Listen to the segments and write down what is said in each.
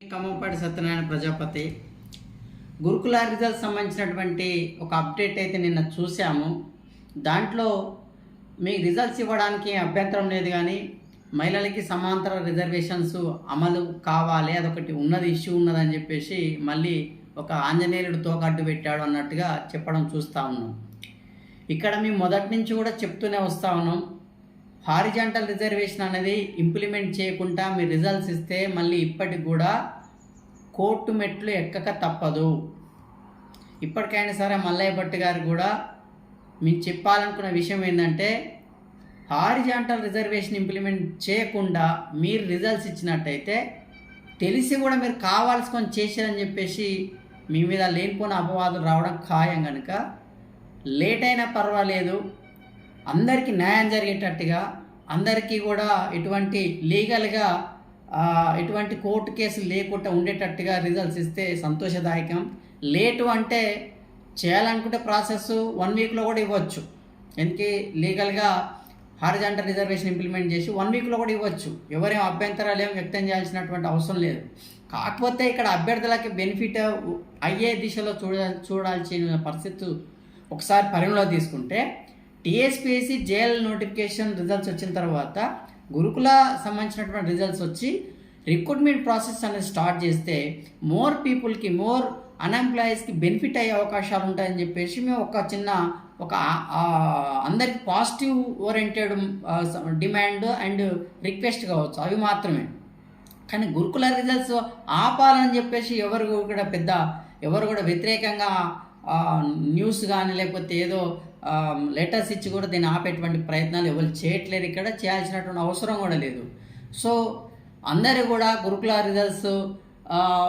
ఖమ్మంపాటి సత్యనారాయణ ప్రజాపతి గురుకుల రిజల్ట్స్ సంబంధించినటువంటి ఒక అప్డేట్ అయితే నిన్న చూసాము. దాంట్లో మీకు రిజల్ట్స్ ఇవ్వడానికి అభ్యంతరం లేదు, కానీ మహిళలకి సమాంతర రిజర్వేషన్స్ అమలు కావాలి, అదొకటి ఉన్నది, ఇష్యూ ఉన్నదని చెప్పేసి మళ్ళీ ఒక ఆంజనేయుడు తోకడ్డు పెట్టాడు అన్నట్టుగా చెప్పడం చూస్తూ ఉన్నాం. ఇక్కడ మేము మొదటి నుంచి కూడా చెప్తూనే వస్తూ ఉన్నాం, హారిజాంటల్ రిజర్వేషన్ అనేది ఇంప్లిమెంట్ చేయకుండా మీరు రిజల్ట్స్ ఇస్తే మళ్ళీ ఇప్పటికి కూడా కోర్టు మెట్లు ఎక్కక తప్పదు. ఇప్పటికైనా సరే మల్లయ్య భట్ గారు కూడా మీకు చెప్పాలనుకున్న విషయం ఏంటంటే, హారిజాంటల్ రిజర్వేషన్ ఇంప్లిమెంట్ చేయకుండా మీరు రిజల్ట్స్ ఇచ్చినట్టయితే తెలిసి కూడా మీరు కావాల్సుకొని చేశారని చెప్పేసి మీ మీద లేనిపోయిన అపవాదులు రావడం ఖాయం. కనుక లేట్ అయినా పర్వాలేదు, అందరికీ న్యాయం జరిగేటట్టుగా, అందరికీ కూడా ఎటువంటి లీగల్గా ఎటువంటి కోర్టు కేసులు లేకుండా ఉండేటట్టుగా రిజల్ట్స్ ఇస్తే సంతోషదాయకం. లేటు అంటే చేయాలనుకుంటే ప్రాసెస్ 1 వీక్లో కూడా ఇవ్వచ్చు. ఎందుకు లీగల్గా హారిజాంటల్ రిజర్వేషన్ ఇంప్లిమెంట్ చేసి 1 వీక్లో కూడా ఇవ్వచ్చు. ఎవరేం అభ్యంతరాలు ఏం వ్యక్తం చేయాల్సినటువంటి అవసరం లేదు. కాకపోతే ఇక్కడ అభ్యర్థులకి బెనిఫిట్ అయ్యే దిశలో చూడాల్సిన పరిస్థితి ఒకసారి పరిగణలో తీసుకుంటే, టీఎస్పీఎస్సీ జేఎల్ నోటిఫికేషన్ రిజల్ట్స్ వచ్చిన తర్వాత గురుకుల సంబంధించినటువంటి రిజల్ట్స్ వచ్చి రిక్రూట్మెంట్ ప్రాసెస్ అనేది స్టార్ట్ చేస్తే మోర్ పీపుల్కి, మోర్ అన్ఎంప్లాయీస్కి బెనిఫిట్ అయ్యే అవకాశాలు ఉంటాయని చెప్పేసి మేము ఒక అందరికి positive oriented demand and request కావచ్చు, అవి మాత్రమే. కానీ గురుకుల రిజల్ట్స్ ఆపాలని చెప్పేసి ఎవరు కూడా వ్యతిరేకంగా న్యూస్ కానీ లేకపోతే ఏదో లెటర్స్ ఇచ్చి కూడా దీన్ని ఆపేటువంటి ప్రయత్నాలు ఎవరు చేయట్లేదు. ఇక్కడ చేయాల్సినటువంటి అవసరం కూడా లేదు. సో అందరూ కూడా గురుకుల రిజల్ట్స్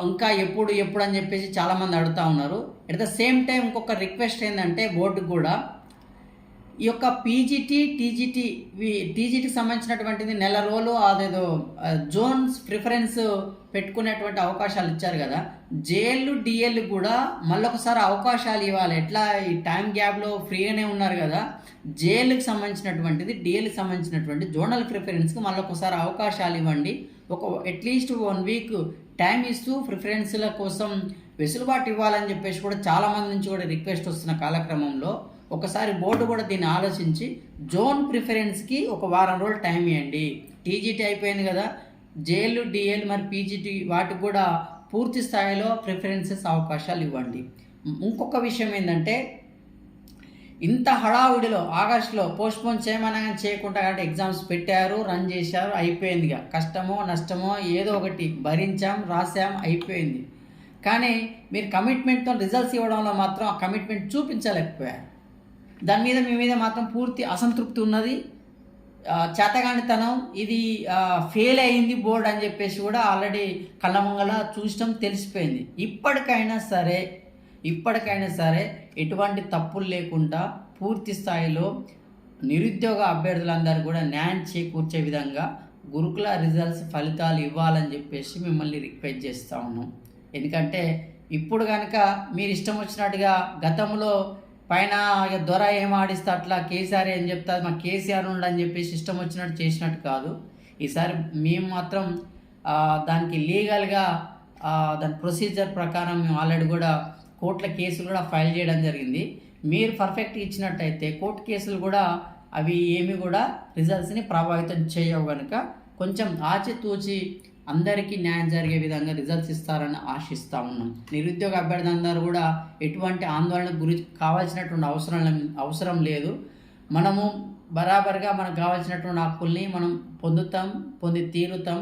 ఇంకా ఎప్పుడు అని చెప్పేసి చాలామంది అడుగుతూ ఉన్నారు. అట్ ద సేమ్ టైం ఇంకొక రిక్వెస్ట్ ఏంటంటే, బోర్డుకు కూడా ఈ యొక్క టీజీటీకి సంబంధించినటువంటిది నెల రోజులు అదేదో జోన్స్ ప్రిఫరెన్స్ పెట్టుకునేటువంటి అవకాశాలు ఇచ్చారు కదా, జేఎల్ డిఎల్ కూడా మళ్ళొకసారి అవకాశాలు ఇవ్వాలి. ఎట్లా ఈ టైం గ్యాప్లో ఫ్రీగానే ఉన్నారు కదా, జేఎల్కి సంబంధించినటువంటిది డిఎల్కి సంబంధించినటువంటి జోనల్ ప్రిఫరెన్స్కి మళ్ళొకసారి అవకాశాలు ఇవ్వండి. అట్లీస్ట్ 1 వీక్ టైం ఇస్తూ ప్రిఫరెన్స్ల కోసం వెసులుబాటు ఇవ్వాలని చెప్పేసి కూడా చాలామంది నుంచి కూడా రిక్వెస్ట్ వస్తున్న కాలక్రమంలో ఒకసారి బోర్డు కూడా దీన్ని ఆలోచించి జోన్ ప్రిఫరెన్స్కి ఒక వారం రోజులు టైం ఇవ్వండి. టీజీటీ అయిపోయింది కదా, జేఎల్ డిఎల్ మరి పీజీటీ వాటికి కూడా పూర్తి స్థాయిలో ప్రిఫరెన్సెస్ అవకాశాలు ఇవ్వండి. ఇంకొక విషయం ఏంటంటే, ఇంత హడావుడిలో ఆగస్టులో పోస్ట్పోన్ చేయమనగా చేయకుండా కాబట్టి ఎగ్జామ్స్ పెట్టారు, రన్ చేశారు, అయిపోయిందిగా. కష్టమో నష్టమో ఏదో ఒకటి భరించాం, రాసాం, అయిపోయింది. కానీ మీరు కమిట్మెంట్తో రిజల్ట్స్ ఇవ్వడంలో మాత్రం ఆ కమిట్మెంట్ చూపించలేకపోయారు. దాని మీద మీ మీద మాత్రం పూర్తి అసంతృప్తి ఉన్నది, చేతగానితనం, ఇది ఫెయిల్ అయింది బోర్డు అని చెప్పేసి కూడా ఆల్రెడీ కళ్ళమంగళ చూడటం తెలిసిపోయింది. ఇప్పటికైనా సరే ఎటువంటి తప్పులు లేకుండా పూర్తి స్థాయిలో నిరుద్యోగ అభ్యర్థులందరూ కూడా న్యాయం చేకూర్చే విధంగా గురుకుల రిజల్ట్స్ ఫలితాలు ఇవ్వాలని చెప్పేసి మిమ్మల్ని రిక్వెస్ట్ చేస్తూ ఉన్నాం. ఎందుకంటే ఇప్పుడు కనుక మీరు ఇష్టం వచ్చినట్టుగా గతంలో పైన దొర ఏం ఆడిస్తే అట్లా కేసీఆర్ ఏం చెప్తారు, మా కేసీఆర్ ఉండని చెప్పేసి ఇష్టం వచ్చినట్టు చేసినట్టు కాదు. ఈసారి మేము మాత్రం దానికి లీగల్గా దాని ప్రొసీజర్ ప్రకారం మేము ఆల్రెడీ కూడా కోర్టుల కేసులు కూడా ఫైల్ చేయడం జరిగింది. మీరు పర్ఫెక్ట్ ఇచ్చినట్టయితే కోర్టు కేసులు కూడా అవి ఏమి కూడా రిజల్ట్స్ని ప్రభావితం చేయవు. కనుక కొంచెం ఆచితూచి అందరికీ న్యాయం జరిగే విధంగా రిజల్ట్స్ ఇస్తారని ఆశిస్తూ ఉన్నాం. నిరుద్యోగ అభ్యర్థులందరూ కూడా ఎటువంటి ఆందోళన కావాల్సినటువంటి అవసరం లేదు. మనము బరాబర్గా మనకు కావాల్సినటువంటి హక్కుల్ని మనం పొంది తీరుతాం.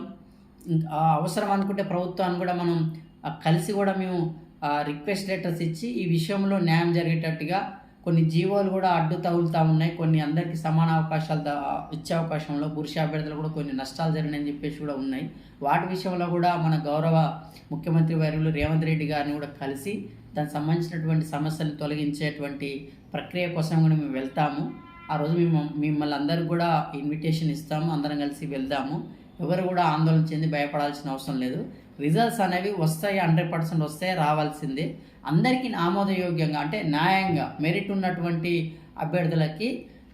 అవసరం అనుకుంటే ప్రభుత్వాన్ని కూడా మనం కలిసి కూడా మేము రిక్వెస్ట్ లెటర్స్ ఇచ్చి ఈ విషయంలో న్యాయం జరిగేటట్టుగా కొన్ని జీవోలు కూడా అడ్డు తగులుతూ ఉన్నాయి. కొన్ని అందరికీ సమాన అవకాశాలు ఇచ్చే అవకాశంలో పురుష అభ్యర్థులు కూడా కొన్ని నష్టాలు జరిగినాయని చెప్పేసి కూడా ఉన్నాయి. వాటి విషయంలో కూడా మన గౌరవ ముఖ్యమంత్రి వర్యులు రేవంత్ రెడ్డి గారిని కూడా కలిసి దానికి సంబంధించినటువంటి సమస్యలు తొలగించేటువంటి ప్రక్రియ కోసం కూడా మేము వెళ్తాము. ఆ రోజు మిమ్మల్ని అందరికీ కూడా ఇన్విటేషన్ ఇస్తాము, అందరం కలిసి వెళ్దాము. ఎవరు కూడా ఆందోళన చెంది భయపడాల్సిన అవసరం లేదు. రిజల్ట్స్ అనేవి వస్తాయి, 100% వస్తాయి, రావాల్సిందే. అందరికీ ఆమోదయోగ్యంగా అంటే న్యాయంగా మెరిట్ ఉన్నటువంటి అభ్యర్థులకి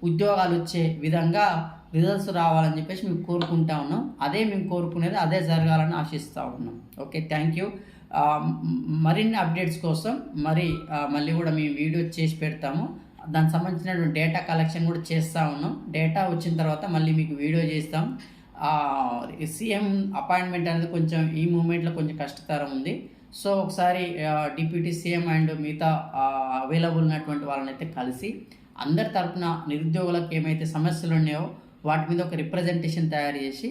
ఉద్యోగాలు వచ్చే విధంగా రిజల్ట్స్ రావాలని చెప్పేసి మేము కోరుకుంటా ఉన్నాం. అదే మేము కోరుకునేది, అదే జరగాలని ఆశిస్తూ ఉన్నాం. Okay, thank you. మరిన్ని అప్డేట్స్ కోసం మళ్ళీ కూడా మేము వీడియో చేసి పెడతాము. దానికి సంబంధించినటువంటి డేటా కలెక్షన్ కూడా చేస్తూ ఉన్నాం. డేటా వచ్చిన తర్వాత మళ్ళీ మీకు వీడియో చేస్తాం. సీఎం అపాయింట్మెంట్ అనేది కొంచెం ఈ మూమెంట్లో కొంచెం కష్టతరం ఉంది. సో ఒకసారి డిప్యూటీ సీఎం అండ్ మిగతా అవైలబుల్ ఉన్నటువంటి వాళ్ళని అయితే కలిసి అందరి తరఫున నిరుద్యోగులకు ఏమైతే సమస్యలు ఉన్నాయో వాటి మీద ఒక రిప్రజెంటేషన్ తయారు చేసి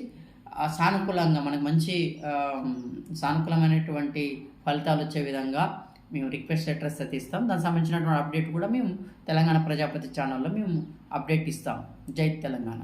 సానుకూలంగా మనకు మంచి సానుకూలమైనటువంటి ఫలితాలు వచ్చే విధంగా మేము రిక్వెస్ట్ లెటర్స్ అయితే ఇస్తాం. దానికి సంబంధించినటువంటి అప్డేట్ కూడా మేము తెలంగాణ ప్రజాపతి ఛానల్లో మేము అప్డేట్ ఇస్తాం. జై తెలంగాణ.